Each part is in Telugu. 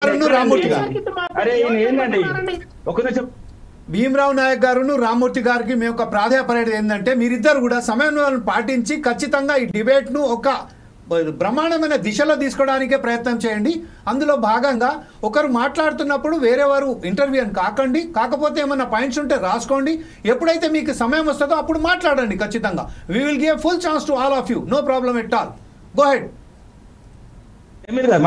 గారును రామ్మూర్తి గారు. అరే ఏంటండి ఒక నిమిషం. భీమరావు నాయక్ గారును రామ్మూర్తి గారికి మేము ఒక ప్రాధాన్యపడేది ఏంటంటే మీరిద్దరు కూడా సమన్వయాలను పాటించి ఖచ్చితంగా ఈ డిబేట్ను ఒక బ్రహ్మాండమైన దిశలో తీసుకోవడానికే ప్రయత్నం చేయండి. అందులో భాగంగా ఒకరు మాట్లాడుతున్నప్పుడు వేరేవారు ఇంటర్వ్యూ అని కాకండి. కాకపోతే ఏమన్నా పాయింట్స్ ఉంటే రాసుకోండి. ఎప్పుడైతే మీకు సమయం వస్తుందో అప్పుడు మాట్లాడండి. ఖచ్చితంగా we will give full chance to all of you. No problem at all. Go ahead.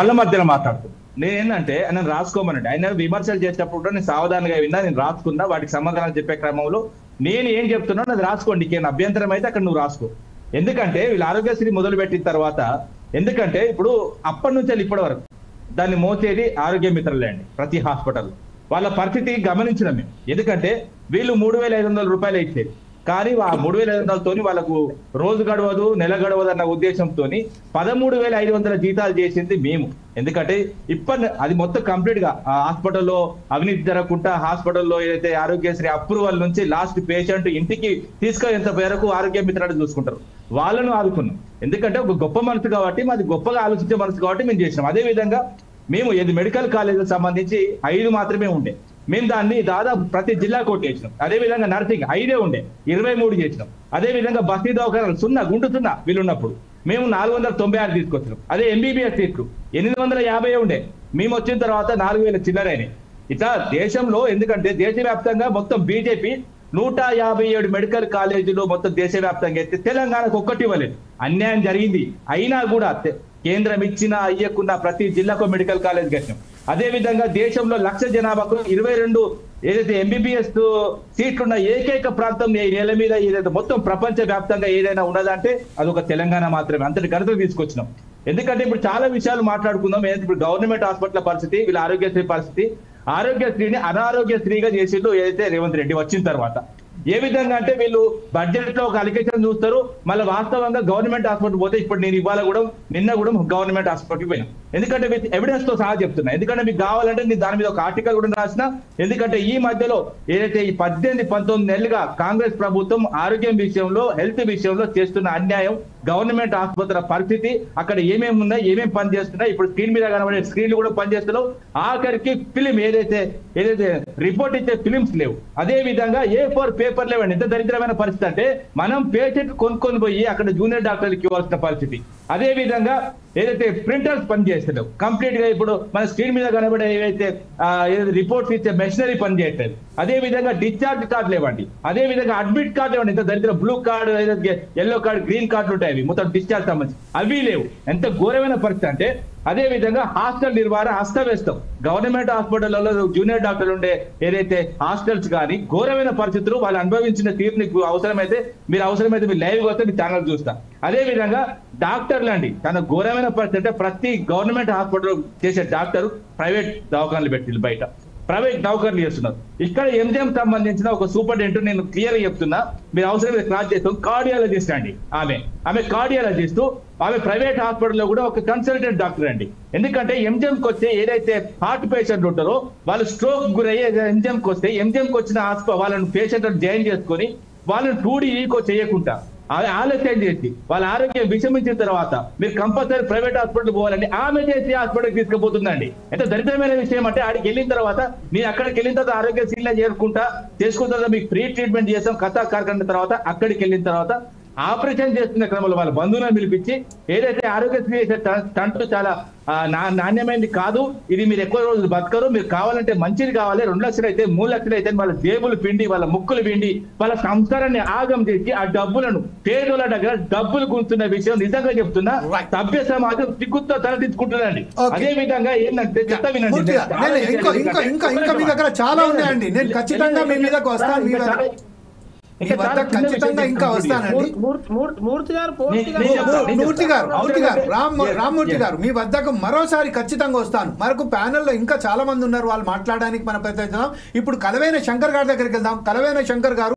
మళ్ళీ మధ్యలో మాట్లాడుతున్నాను. నేనేంటంటే ఆయన రాసుకోమనండి. ఆయన విమర్శలు చేసేటప్పుడు నేను సావధానంగా విన్నా, నేను రాసుకున్నా. వాటికి సమాధానాలు చెప్పే క్రమంలో నేను ఏం చెప్తున్నాను అది రాసుకోండి. నీకేం అభ్యంతరం అయితే అక్కడ నువ్వు రాసుకో. ఎందుకంటే వీళ్ళు ఆరోగ్యశ్రీ మొదలు పెట్టిన తర్వాత, ఎందుకంటే ఇప్పుడు అప్పటి నుంచి ఇప్పటి వరకు దాన్ని మోసేది ఆరోగ్య మిత్రులే అండి. ప్రతి హాస్పిటల్ వాళ్ళ పరిస్థితి గమనించినాం మేము. ఎందుకంటే వీళ్ళు 3,500 రూపాయలు ఇచ్చేది, కానీ ఆ 3,500తోని వాళ్ళకు రోజు గడవదు, నెల గడవదు అన్న ఉద్దేశంతో 13,500 జీతాలు చేసింది మేము. ఎందుకంటే ఇప్పటి అది మొత్తం కంప్లీట్ గా హాస్పిటల్లో అవినీతి జరగకుండా, హాస్పిటల్లో ఏదైతే ఆరోగ్యశ్రీ అప్రూవల్ నుంచి లాస్ట్ పేషెంట్ ఇంటికి తీసుకెళ్లేంత వరకు ఆరోగ్య మిత్రులు చూసుకుంటారు. వాళ్ళను ఆదుకున్నాం. ఎందుకంటే ఒక గొప్ప మనసు కాబట్టి, మాది గొప్పగా ఆలోచించే మనసు కాబట్టి మేము చేసినాం. అదే విధంగా మేము ఏది మెడికల్ కాలేజీకి సంబంధించి 5 మాత్రమే ఉండే, మేము దాన్ని దాదాపు ప్రతి జిల్లా కోట్ చేసినాం. అదే విధంగా నర్సింగ్ 5 ఉండే, 23 చేసినాం. అదే విధంగా బస్తీ దవాఖానాలు 0 గుంటు 0 వీళ్ళున్నప్పుడు మేము 496 తీసుకొచ్చినాం. అదే ఎంబీబీఎస్ సీట్లు 850 ఉండే, మేము వచ్చిన తర్వాత 4,000 చిల్లరైనాయి. ఇట్లా దేశంలో, ఎందుకంటే దేశవ్యాప్తంగా మొత్తం బీజేపీ 157 మెడికల్ కాలేజీలు మొత్తం దేశవ్యాప్తంగా అయితే తెలంగాణకు ఒక్కటి ఇవ్వలేదు. అన్యాయం జరిగింది. అయినా కూడా కేంద్రం ఇచ్చిన అయ్యకున్న ప్రతి జిల్లాకు మెడికల్ కాలేజ్ కట్టినాం. అదే విధంగా దేశంలో 1,00,000 జనాభాకు 22 ఏదైతే ఎంబీబీఎస్ సీట్లున్న ఏకైక ప్రాంతం ఈ నేల మీద ఏదైతే మొత్తం ప్రపంచ వ్యాప్తంగా ఏదైనా ఉన్నదంటే అదొక తెలంగాణ మాత్రమే. అంతటి ఘనత తీసుకొచ్చినాం. ఎందుకంటే ఇప్పుడు చాలా విషయాలు మాట్లాడుకుందాం. ఇప్పుడు గవర్నమెంట్ హాస్పిటల్ పరిస్థితి, వీళ్ళ ఆరోగ్యశ్రీ పరిస్థితి, ఆరోగ్యశ్రీని అనారోగ్యశ్రీగా చేసిండు ఏదైతే రేవంత్ రెడ్డి వచ్చిన తర్వాత. ఏ విధంగా అంటే వీళ్ళు బడ్జెట్ లో ఒక అలికేషన్ చూస్తారు, మళ్ళీ వాస్తవంగా గవర్నమెంట్ హాస్పిటల్ పోతే ఇప్పుడు నేను ఇవాళ కూడా నిన్న కూడా గవర్నమెంట్ హాస్పిటల్కి పోయినా. ఎందుకంటే విత్ ఎవిడెన్స్ తో సహా చెప్తున్నా. ఎందుకంటే మీకు కావాలంటే నేను దాని మీద ఒక ఆర్టికల్ కూడా రాసిన. ఎందుకంటే ఈ మధ్యలో ఏదైతే ఈ 18-19 నెలలుగా కాంగ్రెస్ ప్రభుత్వం ఆరోగ్యం విషయంలో, హెల్త్ విషయంలో చేస్తున్న అన్యాయం, గవర్నమెంట్ ఆసుపత్రుల పరిస్థితి, అక్కడ ఏమేమి ఉన్నాయి, ఏమేమి పని చేస్తున్నాయి, ఇప్పుడు స్క్రీన్ మీద కనబడే స్క్రీన్లు కూడా పనిచేస్తున్నావు. ఆఖరికి ఫిలిం ఏదైతే రిపోర్ట్ ఇచ్చే ఫిలిమ్స్ లేవు. అదే విధంగా A4 పేపర్ లేవండి. ఎంత దరిద్రమైన పరిస్థితి అంటే మనం పేషెంట్ కొనుక్కొని పోయి అక్కడ జూనియర్ డాక్టర్లకు ఇవ్వాల్సిన పరిస్థితి. అదే విధంగా ఏదైతే ప్రింటర్స్ పనిచేస్తలేవు కంప్లీట్ గా. ఇప్పుడు మన స్క్రీన్ మీద కనబడే ఏవైతే రిపోర్ట్స్ ఇచ్చే మెషినరీ పని చేయట్లేదు. అదే విధంగా డిశ్చార్జ్ కార్డు లేవండి. అదే విధంగా అడ్మిట్ కార్డు లేవండి. ఇంత దరిద్ర బ్లూ కార్డు, ఏదైతే ఎల్లో కార్డు, గ్రీన్ కార్డులు ఉంటాయి, అవి మొత్తం డిశ్చార్జ్ సంబంధించి అవి లేవు. ఎంత ఘోరమైన పరిస్థితి అంటే. అదే విధంగా హాస్టల్ నిర్వహణ అస్తవ్యస్తం. గవర్నమెంట్ హాస్పిటల్లో జూనియర్ డాక్టర్లు ఉండే ఏదైతే హాస్టల్స్ కానీ ఘోరమైన పరిస్థితులు, వాళ్ళు అనుభవించిన తీరుని అవసరమైతే మీరు లైవ్ వస్తే మీ ఛానల్ చూస్తా. అదే విధంగా డాక్టర్లు అండి, తన ఘోరమైన పరిస్థితి అంటే ప్రతి గవర్నమెంట్ హాస్పిటల్ చేసే డాక్టర్ ప్రైవేట్ దవాఖానలు పెట్టి బయట ప్రైవేట్ దవాఖానలు చేస్తున్నారు. ఇక్కడ ఎంజిఎం సంబంధించిన ఒక సూపరింటెండెంట్, నేను క్లియర్ గా చెప్తున్నా, మీరు అవసరమైతే క్లాస్ చేస్తాం, కార్డియాలజిస్ట్ అండి. ఆమె కార్డియాలజిస్ట్, ఆమె ప్రైవేట్ హాస్పిటల్లో కూడా ఒక కన్సల్టెంట్ డాక్టర్ అండి. ఎందుకంటే ఎంజిఎంకి వస్తే ఏదైతే హార్ట్ పేషెంట్ ఉంటారో వాళ్ళు స్ట్రోక్ గురయ్యే ఎంజిఎంకి వస్తే, ఎంజిఎంకి వచ్చిన వాళ్ళని పేషెంట్ జాయిన్ చేసుకొని వాళ్ళని 2D ఈకో చేయకుండా ఆలస్యం చేసి వాళ్ళ ఆరోగ్యం విషమించిన తర్వాత మీరు కంపల్సరీ ప్రైవేట్ హాస్పిటల్ పోవాలండి. ఆమె చేసి హాస్పిటల్కి తీసుకుపోతుందండి. ఎంత దరిద్రమైన విషయం అంటే, ఆడికి వెళ్ళిన తర్వాత నేను అక్కడికి వెళ్ళిన తర్వాత ఆరోగ్యశ్రీలో చేసుకున్న తర్వాత మీకు ఫ్రీ ట్రీట్మెంట్ చేస్తాం కథా కార్యక్రమం. తర్వాత అక్కడికి వెళ్ళిన తర్వాత ఆపరేషన్ చేస్తున్న క్రమంలో వాళ్ళ బంధువులను పిలిపించి ఏదైతే ఆరోగ్యశ్రీ చేసే స్టంట్ చాలా నాణ్యమైనది కాదు, ఇది మీరు ఎక్కువ రోజులు బతకరు, మీరు కావాలంటే మంచిది కావాలి, 2 లక్షలు అయితే 3 లక్షలు అయితే వాళ్ళ జేబులు పిండి, వాళ్ళ ముక్కులు పిండి, వాళ్ళ సంస్కారాన్ని ఆగం చేసి ఆ డబ్బులను పేదోళ్ళ దగ్గర డబ్బులు గుంటున్న విషయం నిజంగా చెప్తున్నా సభ్య సమాజం సిగ్గుతో తలదించుకుంటుందండి. అదే విధంగా ఏంటంటే చెత్త వినండి, ఇంకా మీ దగ్గర చాలా ఉన్నాయండి. నేను ఖచ్చితంగా మీ మీదకి వస్తాను, ఖచ్చితంగా ఇంకా వస్తానండి. రామ్మూర్తి గారు మీ వద్దకు మరోసారి ఖచ్చితంగా వస్తాను. మనకు ప్యానెల్లో ఇంకా చాలా మంది ఉన్నారు, వాళ్ళు మాట్లాడడానికి మన ప్రయత్నిద్దాం. ఇప్పుడు కలవేన శంకర్ గారి దగ్గరికి వెళ్దాం. కలవేన శంకర్ గారు